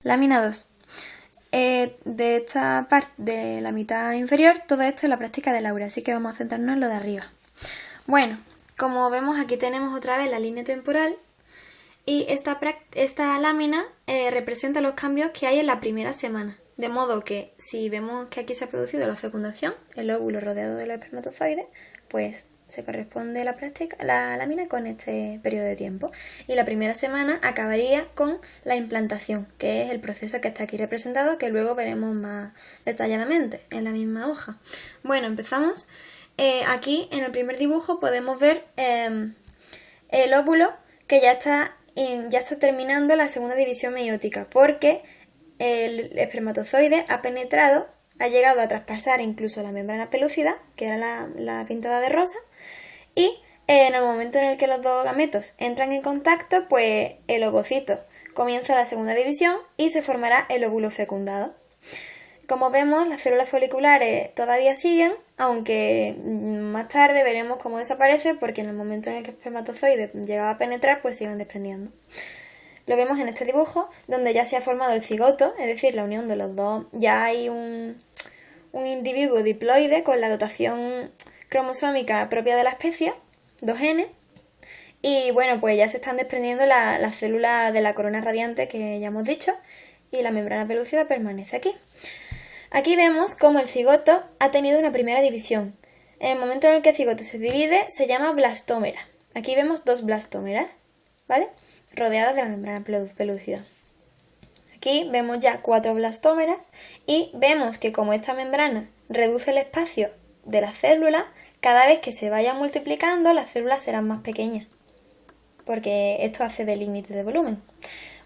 Lámina 2. De esta parte de la mitad inferior, todo esto es la práctica de Laura, así que vamos a centrarnos en lo de arriba. Bueno, como vemos aquí tenemos otra vez la línea temporal y esta lámina representa los cambios que hay en la primera semana. De modo que si vemos que aquí se ha producido la fecundación, el óvulo rodeado de los espermatozoides, pues se corresponde la lámina con este periodo de tiempo. Y la primera semana acabaría con la implantación, que es el proceso que está aquí representado, que luego veremos más detalladamente en la misma hoja. Bueno, empezamos. Aquí en el primer dibujo podemos ver el óvulo que ya está terminando la segunda división meiótica, porque el espermatozoide ha llegado a traspasar incluso la membrana pelúcida, que era la pintada de rosa, y en el momento en el que los dos gametos entran en contacto, pues el ovocito comienza la segunda división y se formará el óvulo fecundado. Como vemos, las células foliculares todavía siguen, aunque más tarde veremos cómo desaparece, porque en el momento en el que el espermatozoide llegaba a penetrar, pues se iban desprendiendo. Lo vemos en este dibujo, donde ya se ha formado el cigoto, es decir, la unión de los dos. Ya hay un individuo diploide con la dotación cromosómica propia de la especie, 2 genes, y bueno, pues ya se están desprendiendo las células de la corona radiante que ya hemos dicho, y la membrana pelúcida permanece aquí. Aquí vemos cómo el cigoto ha tenido una primera división. En el momento en el que el cigoto se divide, se llama blastómera. Aquí vemos 2 blastómeras, ¿vale?, rodeadas de la membrana pelúcida. Aquí vemos ya 4 blastómeras y vemos que como esta membrana reduce el espacio de la célula, cada vez que se vaya multiplicando las células serán más pequeñas, porque esto hace de límite de volumen.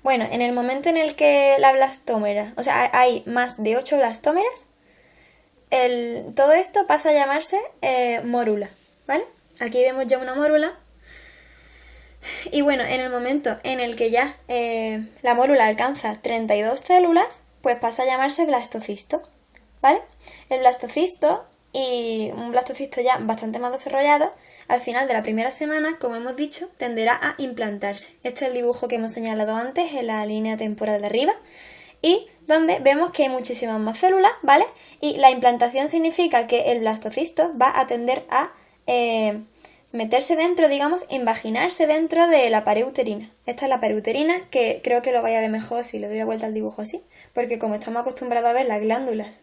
Bueno, en el momento en el que la blastómera, o sea, hay más de 8 blastómeras, todo esto pasa a llamarse mórula, ¿vale? Aquí vemos ya una mórula. Y bueno, en el momento en el que ya la mórula alcanza 32 células, pues pasa a llamarse blastocisto, ¿vale? El blastocisto, y un blastocisto ya bastante más desarrollado, al final de la primera semana, como hemos dicho, tenderá a implantarse. Este es el dibujo que hemos señalado antes en la línea temporal de arriba, y donde vemos que hay muchísimas más células, ¿vale? Y la implantación significa que el blastocisto va a tender a meterse dentro, digamos, invaginarse dentro de la pared uterina. Esta es la pared uterina, que creo que lo vais a ver mejor si le doy la vuelta al dibujo así, porque como estamos acostumbrados a ver las glándulas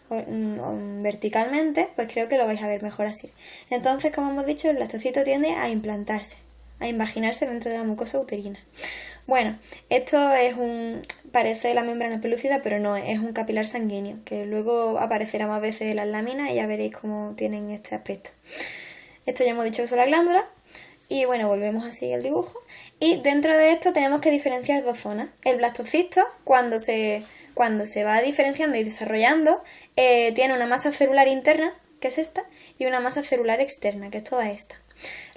verticalmente, pues creo que lo vais a ver mejor así. Entonces, como hemos dicho, el blastocito tiende a implantarse, a invaginarse dentro de la mucosa uterina. Bueno, esto parece la membrana pelúcida, pero no, es un capilar sanguíneo, que luego aparecerá más veces en las láminas y ya veréis cómo tienen este aspecto. Esto ya hemos dicho que son las glándulas. Y bueno, volvemos así al dibujo. Y dentro de esto tenemos que diferenciar 2 zonas. El blastocisto, cuando se va diferenciando y desarrollando, tiene una masa celular interna, que es esta, y una masa celular externa, que es toda esta.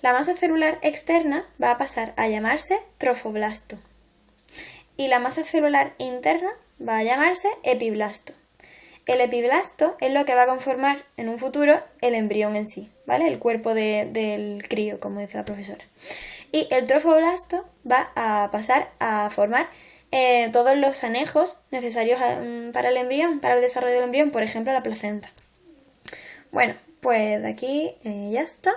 La masa celular externa va a pasar a llamarse trofoblasto. Y la masa celular interna va a llamarse epiblasto. El epiblasto es lo que va a conformar en un futuro el embrión en sí, ¿vale? El cuerpo del crío, como dice la profesora. Y el trofoblasto va a pasar a formar todos los anejos necesarios para el embrión, para el desarrollo del embrión, por ejemplo, la placenta. Bueno, pues de aquí ya está.